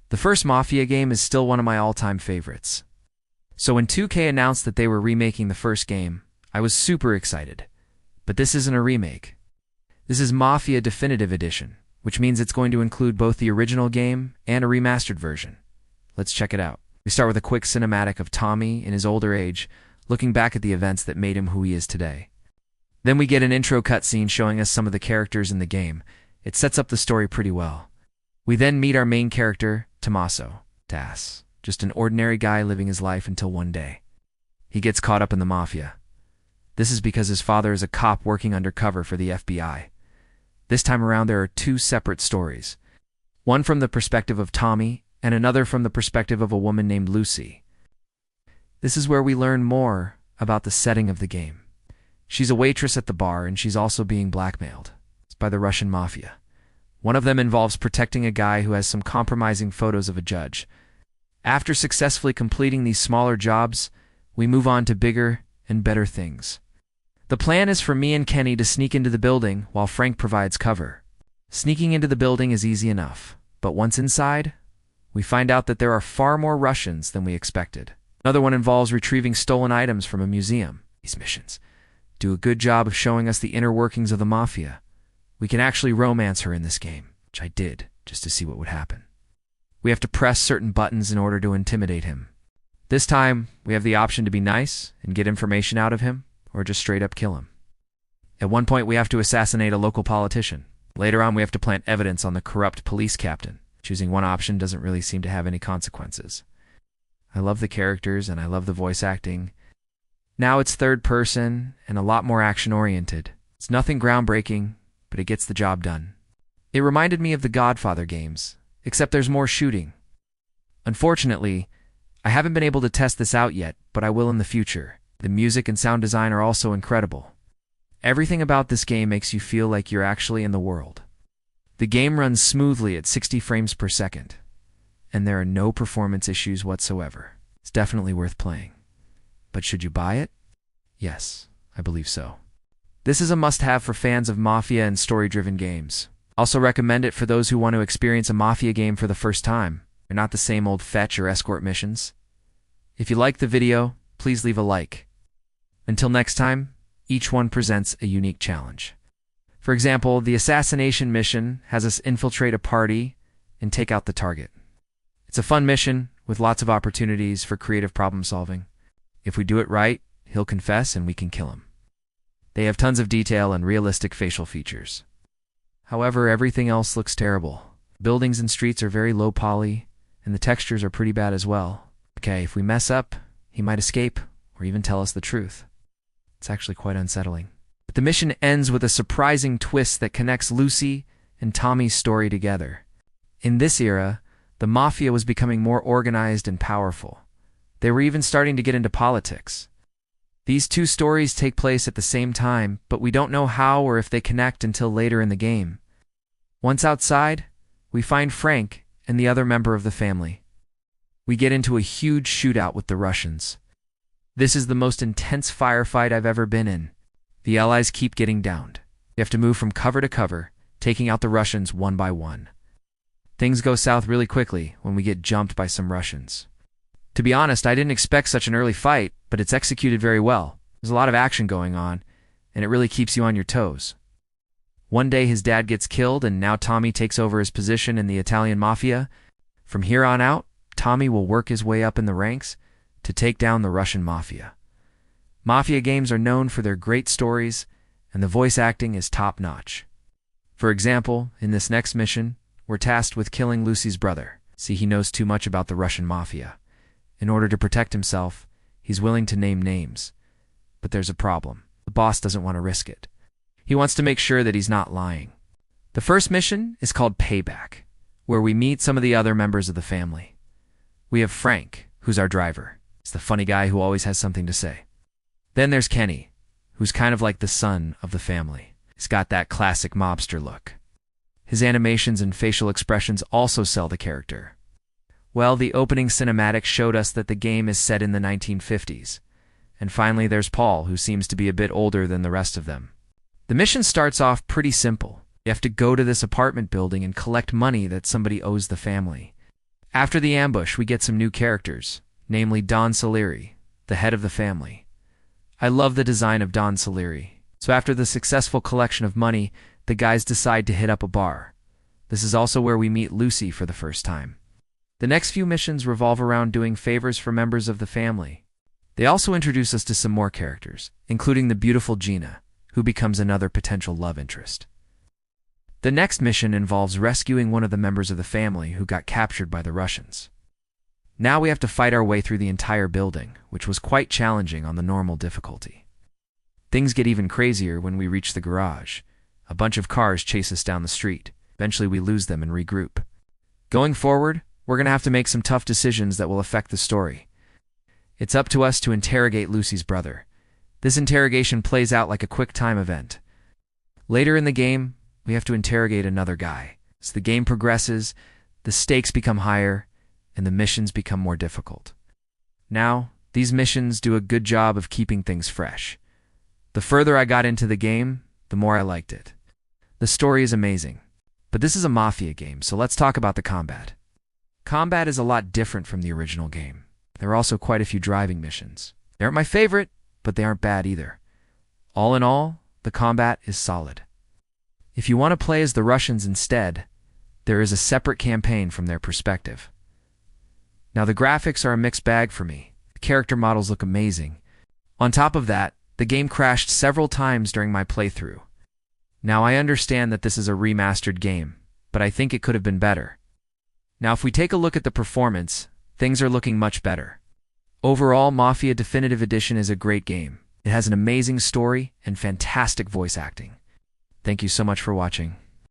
The first Mafia game is still one of my all-time favorites. So when 2K announced that they were remaking the first game, I was super excited. But this isn't a remake. This is Mafia Definitive Edition, which means it's going to include both the original game and a remastered version. Let's check it out. We start with a quick cinematic of Tommy in his older age, looking back at the events that made him who he is today. Then we get an intro cutscene showing us some of the characters in the game. It sets up the story pretty well. We then meet our main character, Tommaso, Das, just an ordinary guy living his life until one day he gets caught up in the Mafia. This is because his father is a cop working undercover for the FBI. This time around there are two separate stories, one from the perspective of Tommy and another from the perspective of a woman named Lucy. This is where we learn more about the setting of the game. She's a waitress at the bar and she's also being blackmailed. It's by the Russian Mafia. One of them involves protecting a guy who has some compromising photos of a judge. After successfully completing these smaller jobs, we move on to bigger and better things. The plan is for me and Kenny to sneak into the building while Frank provides cover. Sneaking into the building is easy enough, but once inside, we find out that there are far more Russians than we expected. Another one involves retrieving stolen items from a museum. These missions do a good job of showing us the inner workings of the Mafia. We can actually romance her in this game, which I did, just to see what would happen. We have to press certain buttons in order to intimidate him. This time, we have the option to be nice and get information out of him, or just straight up kill him. At one point, we have to assassinate a local politician. Later on, we have to plant evidence on the corrupt police captain. Choosing one option doesn't really seem to have any consequences. I love the characters and I love the voice acting. Now it's third person and a lot more action-oriented. It's nothing groundbreaking, but it gets the job done. It reminded me of the Godfather games, except there's more shooting. Unfortunately, I haven't been able to test this out yet, but I will in the future. The music and sound design are also incredible. Everything about this game makes you feel like you're actually in the world. The game runs smoothly at 60 frames per second, and there are no performance issues whatsoever. It's definitely worth playing. But should you buy it? Yes, I believe so. This is a must-have for fans of Mafia and story-driven games. Also recommend it for those who want to experience a Mafia game for the first time. They're not the same old fetch or escort missions. If you liked the video, please leave a like. Until next time, each one presents a unique challenge. For example, the assassination mission has us infiltrate a party and take out the target. It's a fun mission with lots of opportunities for creative problem solving. If we do it right, he'll confess and we can kill him. They have tons of detail and realistic facial features. However, everything else looks terrible. Buildings and streets are very low poly, and the textures are pretty bad as well. Okay, if we mess up, he might escape or even tell us the truth. It's actually quite unsettling. But the mission ends with a surprising twist that connects Lucy and Tommy's story together. In this era, the Mafia was becoming more organized and powerful. They were even starting to get into politics. These two stories take place at the same time, but we don't know how or if they connect until later in the game. Once outside, we find Frank and the other member of the family. We get into a huge shootout with the Russians. This is the most intense firefight I've ever been in. The Allies keep getting downed. You have to move from cover to cover, taking out the Russians one by one. Things go south really quickly when we get jumped by some Russians. To be honest, I didn't expect such an early fight, but it's executed very well. There's a lot of action going on, and it really keeps you on your toes. One day his dad gets killed, and now Tommy takes over his position in the Italian Mafia. From here on out, Tommy will work his way up in the ranks to take down the Russian Mafia. Mafia games are known for their great stories, and the voice acting is top-notch. For example, in this next mission, we're tasked with killing Lucy's brother. See, he knows too much about the Russian Mafia. In order to protect himself, he's willing to name names. But there's a problem. The boss doesn't want to risk it. He wants to make sure that he's not lying. The first mission is called Payback, where we meet some of the other members of the family. We have Frank, who's our driver. He's the funny guy who always has something to say. Then there's Kenny, who's kind of like the son of the family. He's got that classic mobster look. His animations and facial expressions also sell the character. Well, the opening cinematic showed us that the game is set in the 1950s. And finally, there's Paul, who seems to be a bit older than the rest of them. The mission starts off pretty simple. You have to go to this apartment building and collect money that somebody owes the family. After the ambush, we get some new characters, namely Don Salieri, the head of the family. I love the design of Don Salieri. So after the successful collection of money, the guys decide to hit up a bar. This is also where we meet Lucy for the first time. The next few missions revolve around doing favors for members of the family. They also introduce us to some more characters, including the beautiful Gina, who becomes another potential love interest. The next mission involves rescuing one of the members of the family who got captured by the Russians. Now we have to fight our way through the entire building, which was quite challenging on the normal difficulty. Things get even crazier when we reach the garage. A bunch of cars chase us down the street. Eventually we lose them and regroup. Going forward, we're going to have to make some tough decisions that will affect the story. It's up to us to interrogate Lucy's brother. This interrogation plays out like a quick-time event. Later in the game, we have to interrogate another guy. As the game progresses, the stakes become higher, and the missions become more difficult. Now, these missions do a good job of keeping things fresh. The further I got into the game, the more I liked it. The story is amazing. But this is a Mafia game, so let's talk about the combat. Combat is a lot different from the original game. There are also quite a few driving missions. They aren't my favorite, but they aren't bad either. All in all, the combat is solid. If you want to play as the Russians instead, there is a separate campaign from their perspective. Now the graphics are a mixed bag for me. The character models look amazing. On top of that, the game crashed several times during my playthrough. Now I understand that this is a remastered game, but I think it could have been better. Now if we take a look at the performance, things are looking much better. Overall, Mafia Definitive Edition is a great game. It has an amazing story and fantastic voice acting. Thank you so much for watching.